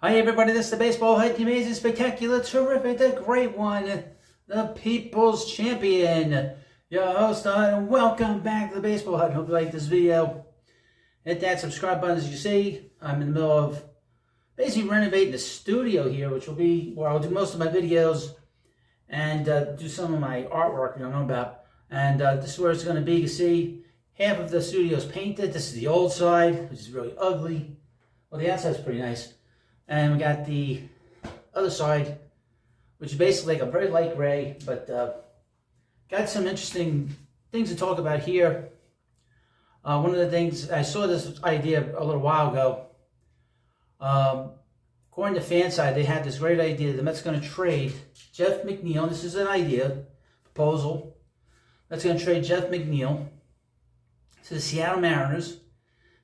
Hi everybody, this is the baseball head, the amazing, spectacular, terrific, the great one, the people's champion, your host, and welcome back to the baseball head. Hope you like this video. Hit that subscribe button. As you see, I'm in the middle of basically renovating the studio here, which will be where I'll do most of my videos and do some of my artwork you don't know about. And this is where it's going to be. You can see half of the studio is painted. This is the old side, which is really ugly. Well, the outside's pretty nice. And we got the other side, which is basically like a very light gray, but got some interesting things to talk about here. One of the things, I saw this idea a little while ago. According to Fanside, they had this great idea. The Mets going to trade Jeff McNeil. This is an idea, proposal. Mets going to trade Jeff McNeil to the Seattle Mariners.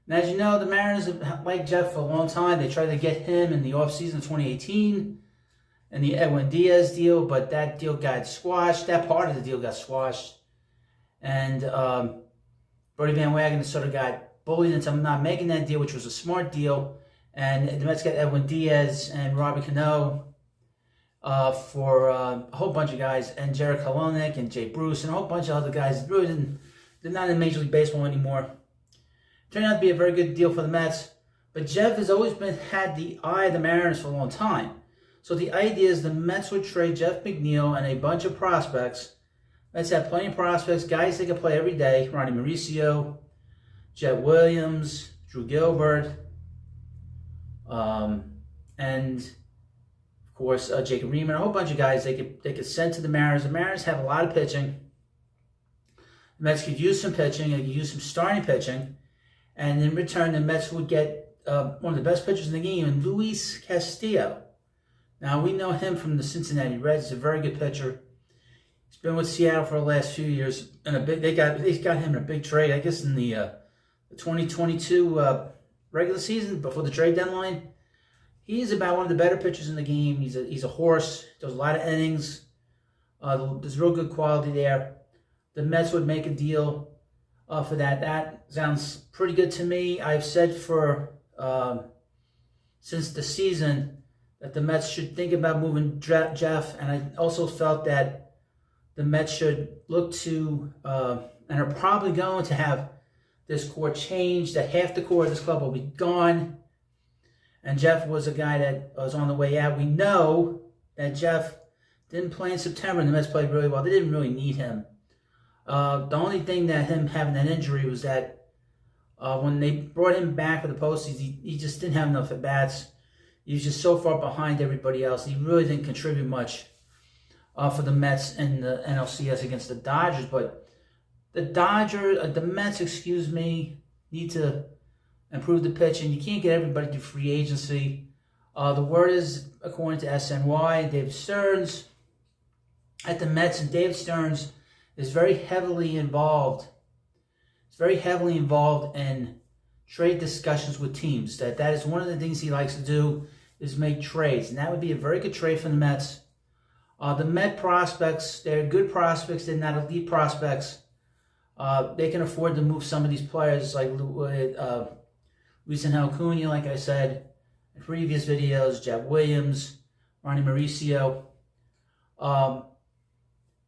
And as you know, the Mariners have liked Jeff for a long time. They tried to get him in the offseason of 2018 and the Edwin Diaz deal, but that deal got squashed. That part of the deal got squashed. And Brody Van Wagenen sort of got bullied into not making that deal, which was a smart deal. And the Mets got Edwin Diaz and Robbie Cano for a whole bunch of guys, and Jared Kelenic and Jay Bruce and a whole bunch of other guys. Really they're not in Major League Baseball anymore. Turned out to be a very good deal for the Mets, but Jeff has always had the eye of the Mariners for a long time. So the idea is the Mets would trade Jeff McNeil and a bunch of prospects. Mets have plenty of prospects, guys they can play every day. Ronnie Mauricio, Jet Williams, Drew Gilbert, and of course Jacob Riemann, a whole bunch of guys they could send to the Mariners. The Mariners have a lot of pitching. The Mets could use some pitching, they could use some starting pitching. And in return, the Mets would get one of the best pitchers in the game, Luis Castillo. Now, we know him from the Cincinnati Reds. He's a very good pitcher. He's been with Seattle for the last few years. And they got him in a big trade, I guess, in the 2022 regular season before the trade deadline. He's about one of the better pitchers in the game. He's a horse. Does a lot of innings. There's real good quality there. The Mets would make a deal for that. That sounds pretty good to me. I've said for since the season that the Mets should think about moving Jeff, and I also felt that the Mets should look to and are probably going to have this core changed. That half the core of this club will be gone, and Jeff was a guy that was on the way out. We know that Jeff didn't play in September, and the Mets played really well. They didn't really need him. The only thing that him having that injury was that when they brought him back for the postseason, he just didn't have enough at-bats. He was just so far behind everybody else. He really didn't contribute much for the Mets in the NLCS against the Dodgers. But the Mets, need to improve the pitching. You can't get everybody through free agency. The word is, according to SNY, David Stearns at the Mets, and David Stearns is very heavily involved. It's very heavily involved in trade discussions with teams. That is one of the things he likes to do, is make trades. And that would be a very good trade for the Mets. The Met prospects, they're good prospects. They're not elite prospects. They can afford to move some of these players like Luis Angel Acuna, like I said in previous videos, Jeff Williams, Ronnie Mauricio.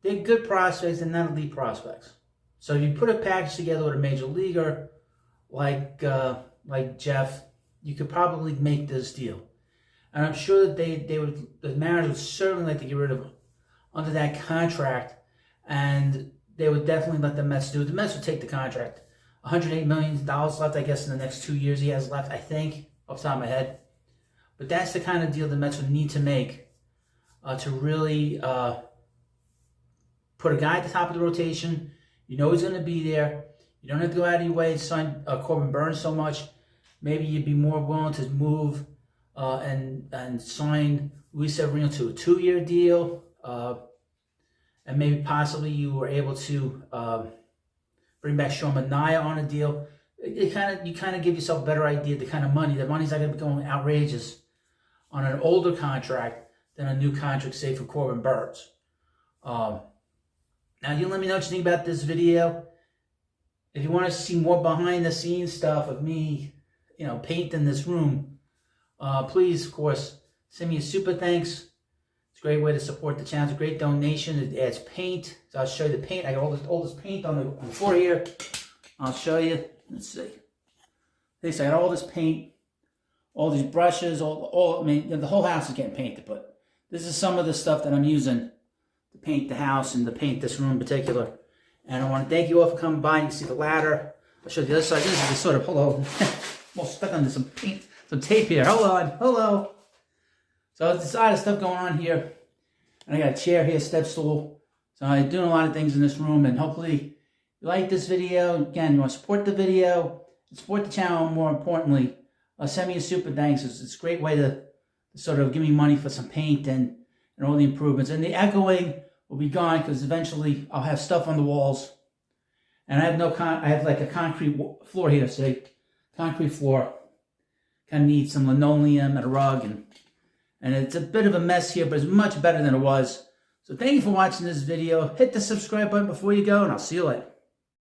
They're good prospects and not elite prospects. So if you put a package together with a major leaguer like Jeff, you could probably make this deal. And I'm sure that the Mariners would certainly like to get rid of him under that contract, and they would definitely let the Mets do it. The Mets would take the contract. $108 million left, I guess, in the next 2 years he has left, I think, off the top of my head. But that's the kind of deal the Mets would need to make to really put a guy at the top of the rotation. You know he's going to be there. You don't have to go out of your way and sign Corbin Burns so much. Maybe you'd be more willing to move and sign Luis Severino to a 2-year deal. And maybe possibly you were able to bring back Sean Manaea on a deal. You kind of give yourself a better idea of the kind of money. The money's not going to be going outrageous on an older contract than a new contract, say, for Corbin Burns. Now, you let me know what you think about this video. If you want to see more behind the scenes stuff of me, painting this room, Please, of course, send me a super thanks. It's a great way to support the channel. It's a great donation. It adds paint. So I'll show you the paint. I got all this paint on the floor here. I'll show you. Let's see. I got all this paint, all these brushes, I mean, the whole house is getting painted, but this is some of the stuff that I'm using to paint the house and to paint this room in particular. And I want to thank you all for coming by. You can see the ladder. I'll show you the other side. This is the sort of, hello. I'm all stuck under some paint, some tape here. Hello. So there's a lot of stuff going on here. And I got a chair here, step stool. So I'm doing a lot of things in this room, and hopefully you like this video. Again, you want to support the video, support the channel, more importantly. Send me a super thanks. It's a great way to sort of give me money for some paint and all the improvements. And the echoing will be gone because eventually I'll have stuff on the walls. And I have like a concrete floor here, see? Concrete floor. Kind of need some linoleum and a rug. And it's a bit of a mess here, but it's much better than it was. So thank you for watching this video. Hit the subscribe button before you go, and I'll see you later.